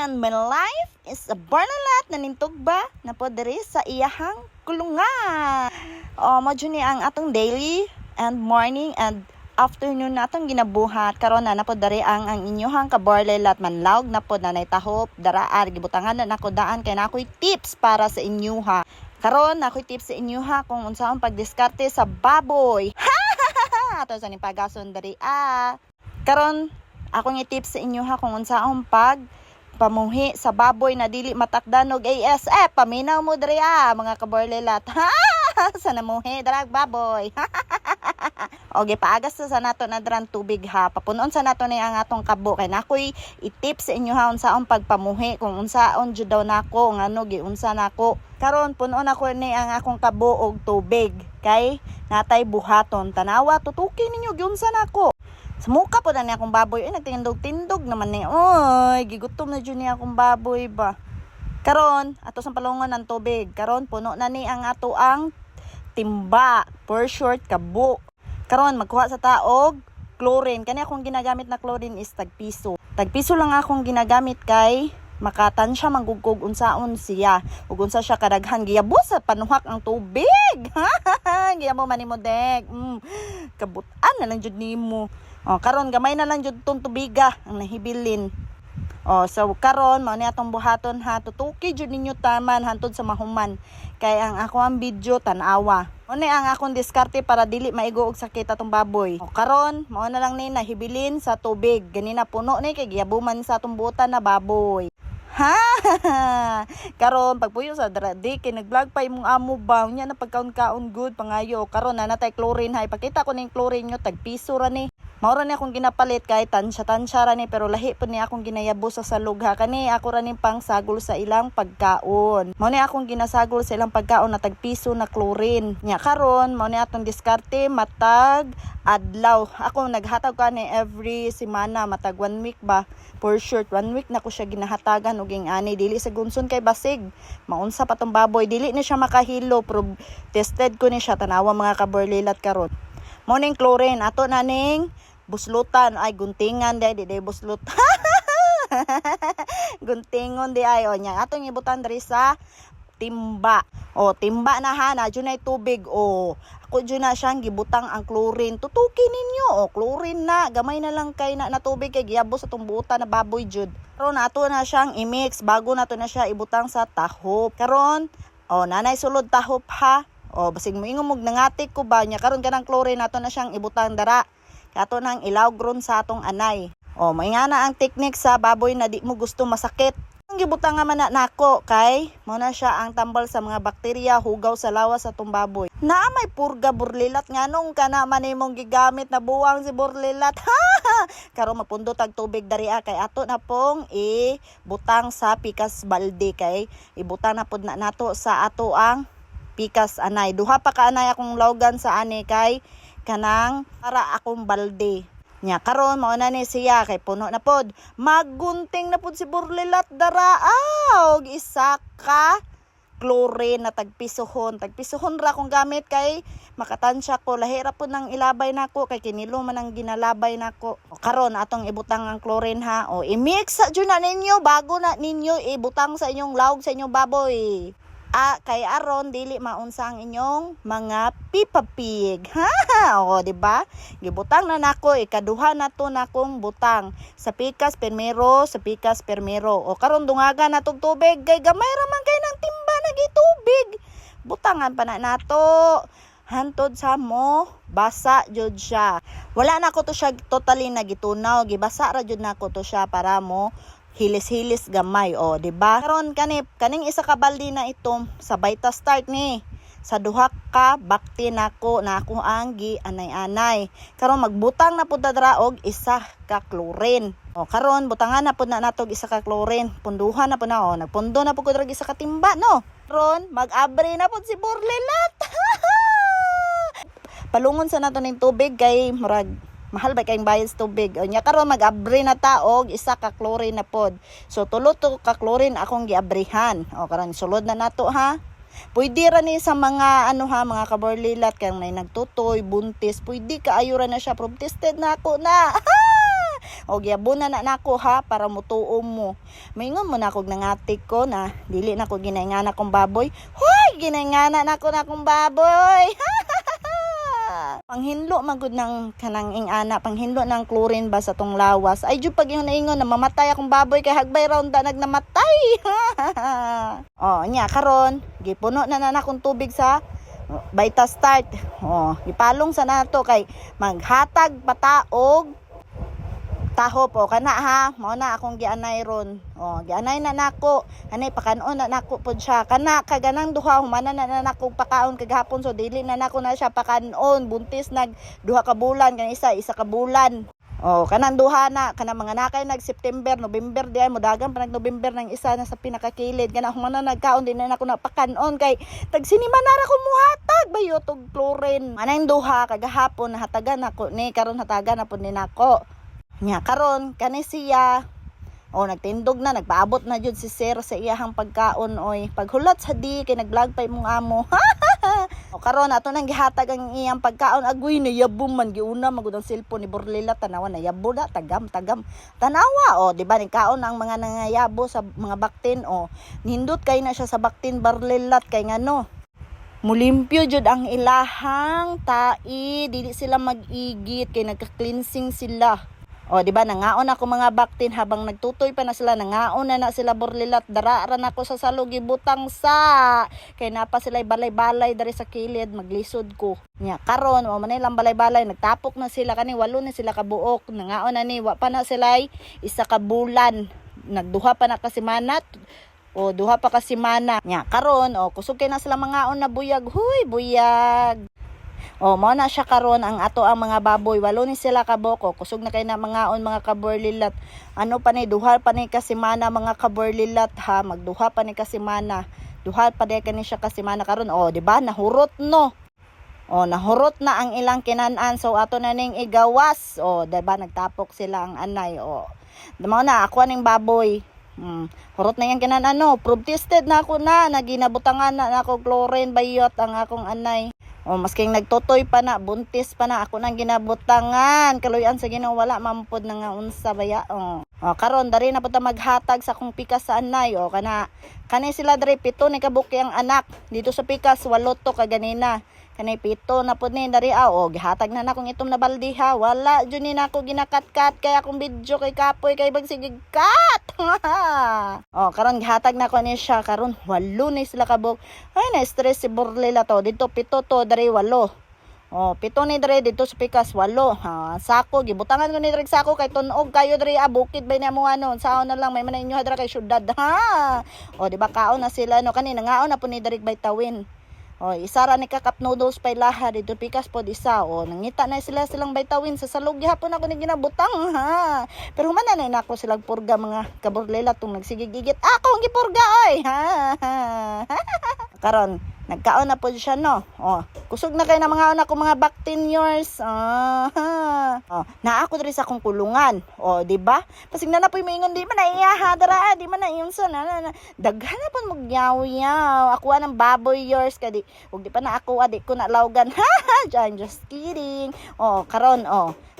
and my life is a barnalat na nintog ba na po diri sa iyahang kulungan. Madyo ni ang atong daily and morning and afternoon natong ginabuhat karon na po diri ang inyohang kabarlelat manlawg na po nanay tahop daraar gibutangan na nako daan kay nakoy tips para sa inyoha. Karon nakoy tips sa inyoha kung unsaon pagdiskarte sa baboy. Ato sa ning pagason diri Karon akong i-tips sa inyo ha kung unsaon pag pamuhi sa baboy na dili matakdan og ASF. Paminaw mo diri mga kabarlelat. Sa namuhi drag baboy. Okay, paagas sa nato na dran tubig ha. Papunon sa nato ni ang atong kabo kay nakoy i-tips sa inyo ha unsaon pagpamuhi kung unsaon jud daw nako ngano giunsa nako. Karon punon ako ni ang akong kabo og tubig kay natay buhaton. Tanawa tutuki ninyo giunsa nako. Sumuka po na niya akong baboy. Nagtindog-tindog naman ni. Oy, gigutom na dyan niya akong baboy ba. Karon, ato sa palungon ng tubig. Karon, puno na ni ang ato ang timba. For short, kabo. Karon, magkuha sa taog, chlorine. Kani akong ginagamit na chlorine is tagpiso. Tagpiso lang akong ginagamit kay makatan siya manggugog unsaon siya. Ug unsa siya kadaghan giyabos sa panuhak ang tubig. Giyamo man nimo dek. Kabutan na lang jud nimo. Karon gamay na lang jud tong tubiga ang nahibilin. So karon mao ni atong buhaton ha, tutuki jud ninyo taman hantod sa mahuman. Kay ang ako ang video tan-awa. Mao ni ang akong diskarte para dili maigo og sakit atong baboy. Karon mao na lang ni nahibilin sa tubig. Ganina puno ni kay giyabuman sa atong butan na baboy. Karon pagpuyo sa dradi kay nag-vlog pa imong amo ba nya na pagkaon-kaon good pangayo. Karon na natay chlorine ha, ipakita ko ning chlorine nyo tagpiso ra ni. Maura ni akong ginapalit kay tansya ra ni pero lahi po ni akong ginayabo sa salug ha. Kani ako ra ning pangsagol sa ilang pagkaon. Mao ni akong ginasagol sa ilang pagkaon na tagpiso na chlorine. Nya karon mao ni atong diskarte matag adlaw. Ako naghatag ka ni every semana matag 1 week ba. For short 1 week na ko siya ginahatagan og ani dili sa gunson kay basig. Maunsa pa tong baboy dili ni siya makahilo pero tested ko ni siya tanawa mga kabarlelat karon. Mao ning chlorine ato na ning buslutan ay guntingan di buslot. Guntingon di ay nya atong ibutan diri sa timba. Timba na ha na jud nay tubig ako jud na siyang gibutang ang chlorine. Tutuki ninyo chlorine na gamay na lang kay na tubig kay giyabos sa tumbutan na baboy jud. Karon ato na siyang i-mix bago nato na siya ibutang sa tahop. Karon nanay sulod tahop ha. Basig mo ingong nangatik ko ba nya karon kanang chlorine nato na siyang ibutang dara. Kato nang ilawgron sa atong anay. May nga na ang technique sa baboy na di mo gusto masakit. Ang gibutang nga man nako kay mo na siya ang tambal sa mga bakterya hugaw sa lawas sa atong baboy. Naa may purga burlilat nganong kana man imong gigamit na buwang si burlilat. Karon mapundo tag tubig dari kay ato na pong ibutang sa pikas balde kay ibutang na pud na nato sa ato ang pikas anay. Duha pa ka anay akong lawgan sa ani kay kanang para akong balde. Nya karon mao na ni siya kay puno na pod. Maggunting na pod si burlilat dara og isa ka chlorine na tagpisohon. Tagpisohon ra kong gamit kay makatansya ko lahi ra pod nang ilabay nako kay kinilo man ang ginalabay nako. Karon atong ibutang ang chlorine ha. I-mix sa jud na ninyo bago na ninyo ibutang sa inyong lawg sa inyong baboy. Kay aron dili maunsa ang inyong mga pipapig. Diba? Gibutang na nako ikaduha na to nakong butang sa pikas permero, sa pikas permero. Karon dungaga na tog tubig kay gamay ra man kay nang timba na gitubig. Butangan pa na nato hantod sa mo basa jud siya. Wala na ko to siya totally nagitunaw, gibasa ra jud nako to siya para mo hilis-hilis gamay diba? Karon kaning isa ka baldi na ito sabay ta start ni sa duha ka bakti nako na ako ang gi anay-anay. Karon magbutang na pud dra og isa ka chlorine. Karon butangan na pud na natog isa ka chlorine. Punduhan na pud na nagpundo na pud ko dra isa ka timba no. Karon mag-abre na pud si burlilat. Palungon sa nato ning tubig kay murag mahal ba kayong bayad sa tubig. Nya karon mag-abre na ta og isa ka chlorine na pod. So tulo to ka chlorine akong giabrihan. Karon sulod na nato ha. Pwede ra ni sa mga mga kabarlilat kay may nagtutoy, buntis, pwede kaayo ra na siya from tested na ako na. O gyabuna na nako ha para mutuom mo. Maingon mo na kog nangatik ko na dili na ko ginaingana kong baboy. Hoy, ginaingana na ko na kong baboy. Panghinlo magud ng kanang ingana, panghinlo ng chlorine ba sa tong lawas. Ay jud pag yung naingon na mamatay akong baboy kay hagbay raund nag namatay. Oh, nya karon gipuno na akong tubig sa Vita Start. Oh, gipalong sa nato kay maghatag pataog tahop o kana ha, mao na akong gianay ron. O gianay na nako, anay pakanon na nako pod siya. Kana kaganang duha humana na nako pakaon kagahapon, so dili na nako na siya pakanon. Buntis nag duha ka bulan kan isa ka bulan. O kanang duha na kana mga nakay nag September, November diay modagan pa nag November ng isa na sa pinakakilid. Kana humana nagkaon din na nako na pakanon kay tag sinima na ra ko muhatag bayot og chlorine. Manang duha kagahapon nahatagan nako ni karon hatagan na pud ni nako. Nya karon kani siya nagtindog na nagpaabot na jud si sir sa iyahang pagkaon oy paghulat sa di kay nag-vlog pa imong amo. O karon ato nang gihatag ang iyang pagkaon agoy na yabom man giuna magud ang cellphone ni Borlila tanawa na yabo da tagam tanawa di ba ni kaon ang mga nangayabo sa mga baktin nindot kay na siya sa baktin Borlilat kay ngano mulimpyo jud ang ilahang tai dili sila mag-igit kay nagka-cleansing sila. Di ba nangaon ako mga baktin habang nagtutoy pa na sila nangaon na sila Borlilat dara na ako sa salog gibutang sa kay napa sila balay-balay dari sa kilid maglisod ko. Nya karon manay lang balay-balay nagtapok na sila kani walo na sila kabuok nangaon na ni wa pa na sila isa ka bulan nagduha pa na ka semana duha pa ka semana. Nya karon kusog kay na sila mangaon na buyag huy buyag. Mao na siya karon ang ato ang mga baboy walo ni sila kaboko kusog na kay na mangaon mga kaborlilat ano pa ni duha pa ni kasemana mga kaborlilat ha magduha pa ni kasemana duha pa di kani siya kasemana karon di ba nahurot no nahurot na ang ilang kinanan so ato na ning igawas di ba nagtapok sila ang anay mao na ako ning baboy hurot na yan kinanan proof tested na ako na naginabutangan na ako chlorine bayot ang akong anay. Masking nagtutoy pa na, buntis pa na, ako nang ginabutangan. Kaluyan sa Ginoo wala mampod na nga unsa baya. Karon dari na puta maghatag sa akong pikas sa anay. Kani sila dari pito ni kabuki ang anak. Dito sa pikas walo to kaganina. Kanay pito na pud ni dari gihatag na akong itom na baldi ha. Wala jud ni nako ginakatkat kay akong video kay kapoy kay bagsigig kat. Karon gihatag na ko ni siya karon walo ni sila kabuk. Ay na stress si Borlila to. Dito pito to dari walo. Pito ni dari dito sa pikas walo. Sako gibutangan ko ni dari sako kay tunog kayo dari bukid bay na mo saon na lang may man inyo hadra kay syudad ha. Di ba kaon na sila kanina ngaon na pud ni dari baytawin. Isa ra ni ka cup noodles pay laha dito pikas pod isa nangita na silang baytawin sa salog gihapon ako ni ginabutang ha pero human na nako silang purga mga kaborlela tung nagsigigigit ako ang gipurga oy ha karon nagkaon na pod siya kusog na kay na mga una ko mga baktin yours na ako diri sa akong kulungan di ba pasig na napoy maingon di man na iyaha dara di man na iyon sa daghan na pon magyaw-yaw ako ng baboy yours kadi ug di pa na ako adik ko na lawgan I'm just kidding karon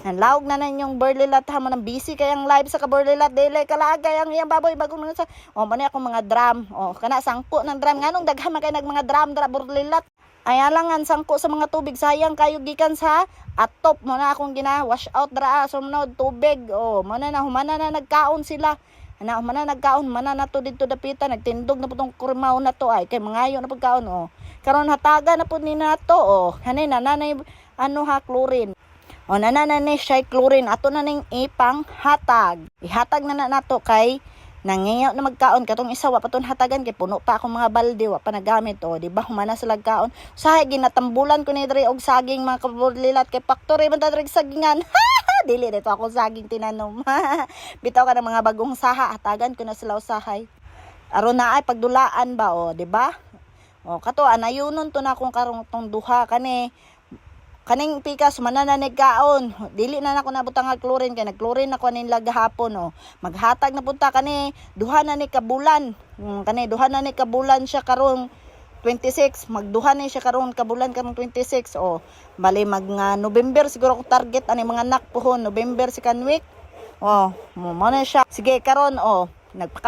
nanlawg na yung Borlilat ha mo nang busy kay ang live sa kaborlilat dili kalagay ang iyang baboy bagong sa mani akong mga drum kana sangko ng drum nganong daghan man kay nag mga drum dra Borlilat ay alangan sangko sa mga tubig sayang kayo gikan sa atop mo na akong gina wash out dra sumunod tubig mana na humana na nagkaon sila humana nagkaon mana na to dito dapita nagtindog na putong kurmaw na to ay kay mangayo na pagkaon karon hataga na pud ni nato hanay nanay chlorine nananay siya chlorine ato na ning ipang hatag ihatag na nato kay nangayaw na magkaon katong isa wa paton hatagan kay puno pa akong mga balde wa pa nagamit di ba humana sila kaon sahay ginatambulan ko ni diri og saging mga kaborlilat kay factory man ta diri sagingan dili dito ako saging tinanom bitaw ka ng mga bagong saha hatagan ko na sila usahay aron na ay pagdulaan ba di ba kato anayunon to na akong karong tong duha kaning pikas manananig kaon dili na nako nabutang nga chlorine kay nag-chlorine nako nin gahapon maghatag na punta kani duha na ni kabulan duha na ni kabulan siya karong 26 magduha ni siya karon kabulan karong 26 bali mag November siguro ko target ani mga anak pohon November second week Oh, mo na siya. Sige karon, oh, nagpaka